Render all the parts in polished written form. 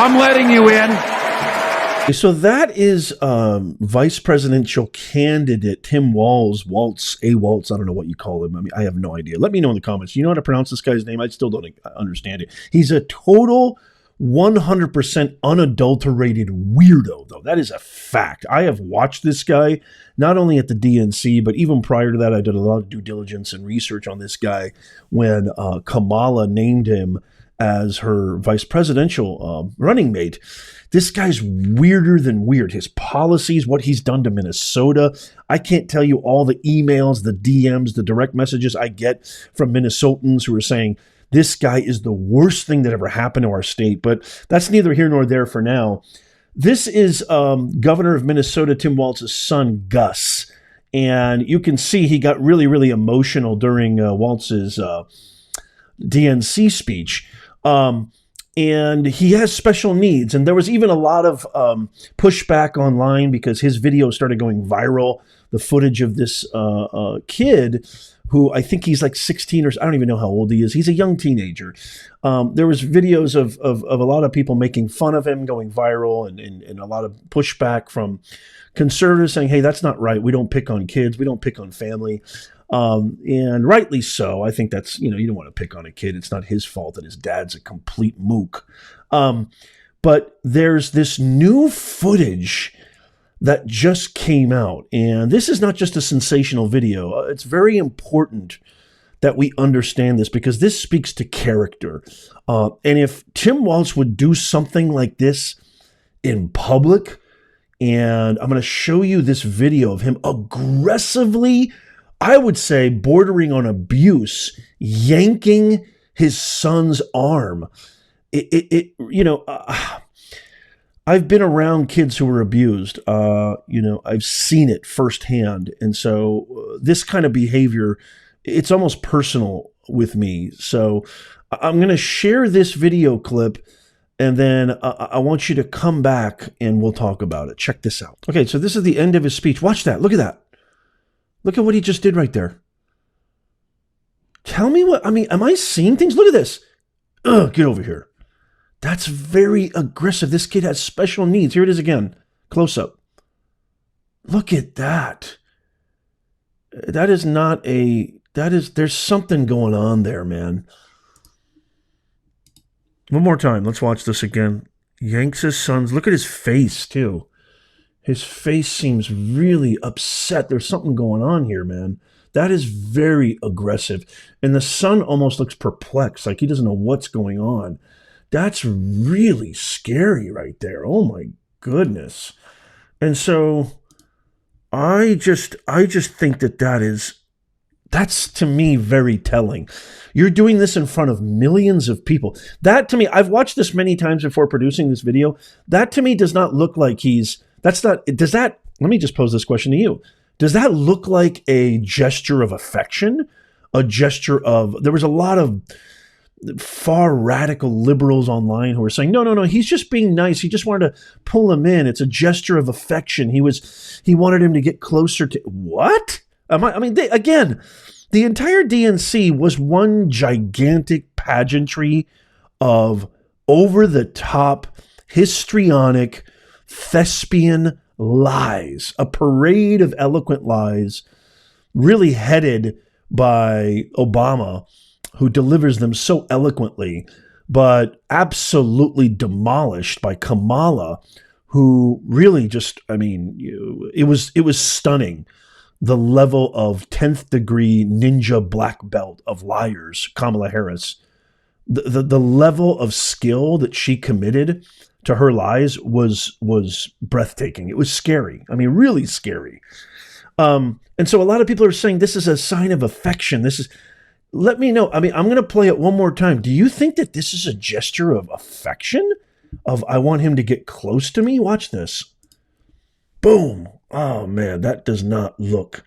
I'm letting you in. So that is vice presidential candidate Tim Walz, Waltz, I don't know what you call him. I mean, I have no idea. Let me know in the comments. You know how to pronounce this guy's name? I still don't understand it. He's a total 100% unadulterated weirdo, though. That is a fact. I have watched this guy, not only at the DNC, but even prior to that, I did a lot of due diligence and research on this guy when Kamala named him as her vice presidential running mate. This guy's weirder than weird. His policies, what he's done to Minnesota. I can't tell you all the emails, the DMs, the direct messages I get from Minnesotans who are saying, this guy is the worst thing that ever happened to our state. But that's neither here nor there for now. This is Governor of Minnesota, Tim Walz's son, Gus. And you can see he got really, really emotional during Walz's DNC speech. And he has special needs. And there was even a lot of pushback online because his video started going viral. The footage of this kid who I think he's like 16 or I don't even know how old he is. He's a young teenager. There was videos of a lot of people making fun of him going viral and a lot of pushback from conservatives saying, hey, that's not right. We don't pick on kids. We don't pick on family. And rightly so. I think that's, you don't want to pick on a kid. It's not his fault that his dad's a complete mook. But there's this new footage that just came out. And this is not just a sensational video. It's very important that we understand this because this speaks to character. And if Tim Walz would do something like this in public, and I'm going to show you this video of him aggressively, I would say bordering on abuse, yanking his son's arm. I've been around kids who were abused. I've seen it firsthand. And so this kind of behavior, it's almost personal with me. So I'm going to share this video clip and then I want you to come back and we'll talk about it. Check this out. Okay, so this is the end of his speech. Watch that. Look at that. Look at what he just did right there. Tell me am I seeing things? Look at this. Get over here. That's very aggressive. This kid has special needs. Here it is again. Close up. Look at that. There's something going on there, man. One more time. Let's watch this again. Yanks his sons. Look at his face, too. His face seems really upset. There's something going on here, man. That is very aggressive. And the son almost looks perplexed, like he doesn't know what's going on. That's really scary right there. Oh my goodness. And so I just think that's to me very telling. You're doing this in front of millions of people. That to me, I've watched this many times before producing this video. That to me does not look like let me just pose this question to you. Does that look like a gesture of affection? There was a lot of far radical liberals online who were saying, no, he's just being nice. He just wanted to pull him in. It's a gesture of affection. He wanted him to get closer to what? The entire DNC was one gigantic pageantry of over-the-top, histrionic, thespian lies, a parade of eloquent lies, really headed by Obama, who delivers them so eloquently, but absolutely demolished by Kamala, who really just, it was stunning. The level of 10th degree ninja black belt of liars, Kamala Harris, the level of skill that she committed to her lies was breathtaking. It was scary. Really scary. And so a lot of people are saying this is a sign of affection. Let me know. I'm going to play it one more time. Do you think that this is a gesture of affection? I want him to get close to me? Watch this. Boom. Oh man, that does not look.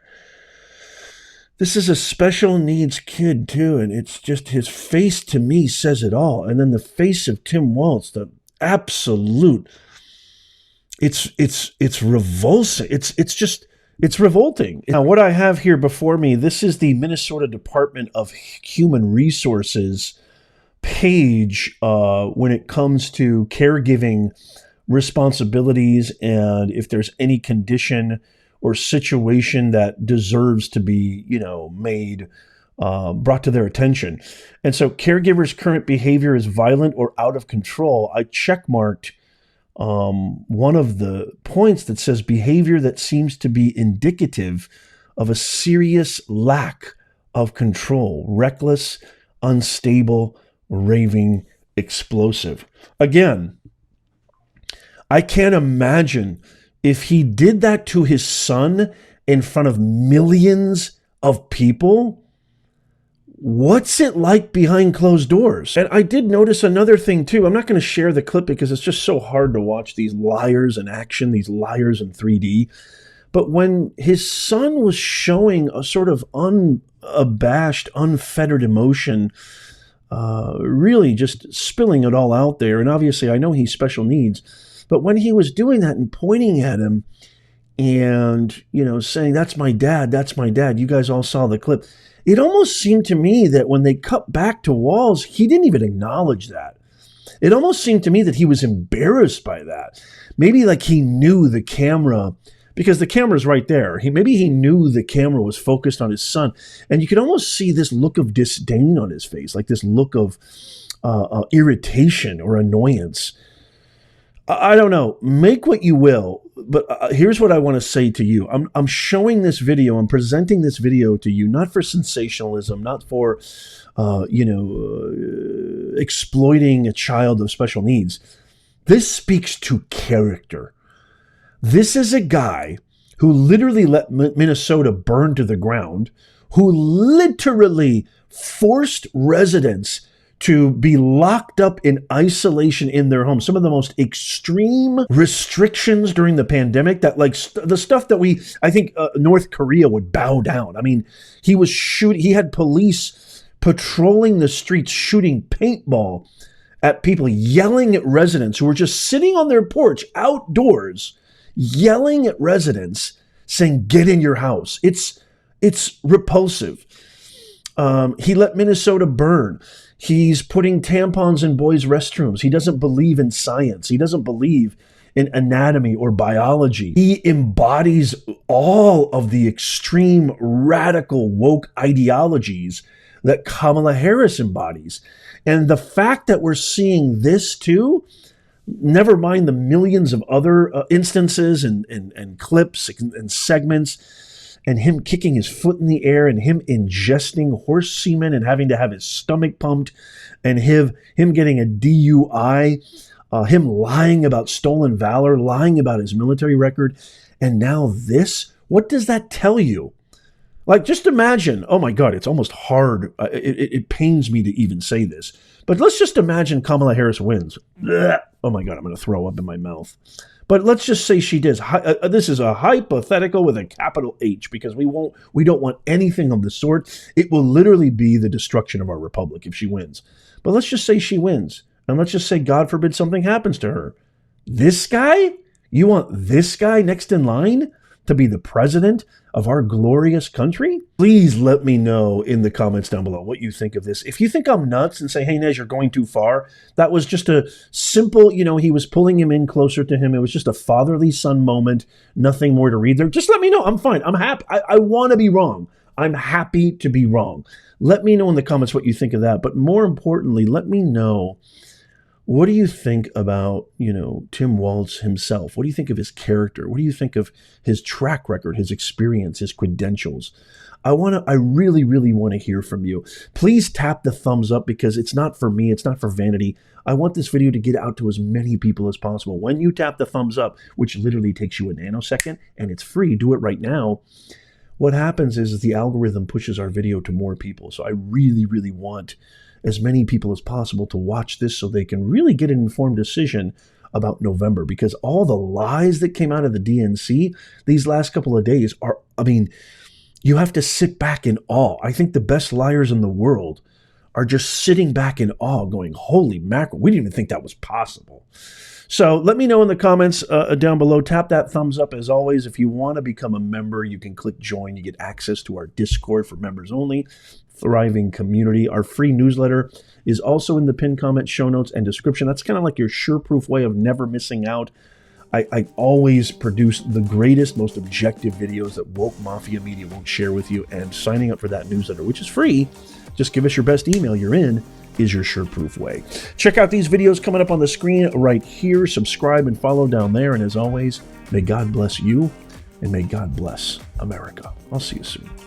This is a special needs kid too. And it's just his face to me says it all. And then the face of Tim Walz, the absolute, it's revulsing. It's revolting. Now, what I have here before me, this is the Minnesota Department of Human Resources page when it comes to caregiving responsibilities and if there's any condition or situation that deserves to be, made, brought to their attention. And so caregivers' current behavior is violent or out of control. I checkmarked one of the points that says behavior that seems to be indicative of a serious lack of control, reckless, unstable, raving, explosive. Again, I can't imagine if he did that to his son in front of millions of people. What's it like behind closed doors? And I did notice another thing too. I'm not going to share the clip because it's just so hard to watch these liars in action, these liars in 3D. But when his son was showing a sort of unabashed, unfettered emotion, really just spilling it all out there. And obviously I know he's special needs, but when he was doing that and pointing at him and, saying, that's my dad, you guys all saw the clip. It almost seemed to me that when they cut back to Walz, he didn't even acknowledge that. It almost seemed to me that he was embarrassed by that. Maybe like he knew the camera, because the camera's right there. Maybe he knew the camera was focused on his son. And you could almost see this look of disdain on his face, like this look of irritation or annoyance. I don't know. Make what you will. But here's what I want to say to you. I'm showing this video. I'm presenting this video to you, not for sensationalism, not for, exploiting a child of special needs. This speaks to character. This is a guy who literally let Minnesota burn to the ground, who literally forced residents to be locked up in isolation in their homes. Some of the most extreme restrictions during the pandemic that the stuff that I think North Korea would bow down. I mean, he had police patrolling the streets, shooting paintball at people, yelling at residents who were just sitting on their porch outdoors, yelling at residents saying, get in your house. It's repulsive. He let Minnesota burn. He's putting tampons in boys' restrooms. He doesn't believe in science. He doesn't believe in anatomy or biology. He embodies all of the extreme, radical, woke ideologies that Kamala Harris embodies. And the fact that we're seeing this too, never mind the millions of other instances and clips and segments, and him kicking his foot in the air and him ingesting horse semen and having to have his stomach pumped and him getting a DUI, him lying about stolen valor, lying about his military record. And now this, what does that tell you? Like, just imagine, oh my God, it's almost hard. It pains me to even say this, but let's just imagine Kamala Harris wins. Blech. Oh my God, I'm going to throw up in my mouth. But let's just say she does. This is a hypothetical with a capital H because we don't want anything of the sort. It will literally be the destruction of our republic if she wins. But let's just say she wins. And let's just say, God forbid, something happens to her. This guy? You want this guy next in line to be the president of our glorious country? Please let me know in the comments down below what you think of this. If you think I'm nuts and say, hey, Nez, you're going too far, that was just a simple, he was pulling him in closer to him. It was just a fatherly son moment, nothing more to read there. Just let me know. I'm fine. I'm happy. I want to be wrong. I'm happy to be wrong. Let me know in the comments what you think of that. But more importantly, let me know, what do you think about, Tim Walz himself? What do you think of his character? What do you think of his track record, his experience, his credentials? I really, really want to hear from you. Please tap the thumbs up because it's not for me. It's not for vanity. I want this video to get out to as many people as possible. When you tap the thumbs up, which literally takes you a nanosecond and it's free, do it right now. What happens is the algorithm pushes our video to more people. So I really, really want as many people as possible to watch this so they can really get an informed decision about November, because all the lies that came out of the DNC these last couple of days are, you have to sit back in awe. I think the best liars in the world are just sitting back in awe going, holy mackerel, we didn't even think that was possible. So let me know in the comments down below. Tap that thumbs up as always. If you want to become a member, you can click join. You get access to our Discord for members only. Thriving community. Our free newsletter is also in the pinned comment, show notes, and description. That's kind of like your sure-proof way of never missing out. I always produce the greatest, most objective videos that woke mafia media won't share with you, and signing up for that newsletter, which is free, just give us your best email, you're in, is your sure-proof way. Check out these videos coming up on the screen right here. Subscribe and follow down there. And as always, may God bless you, and may God bless America. I'll see you soon.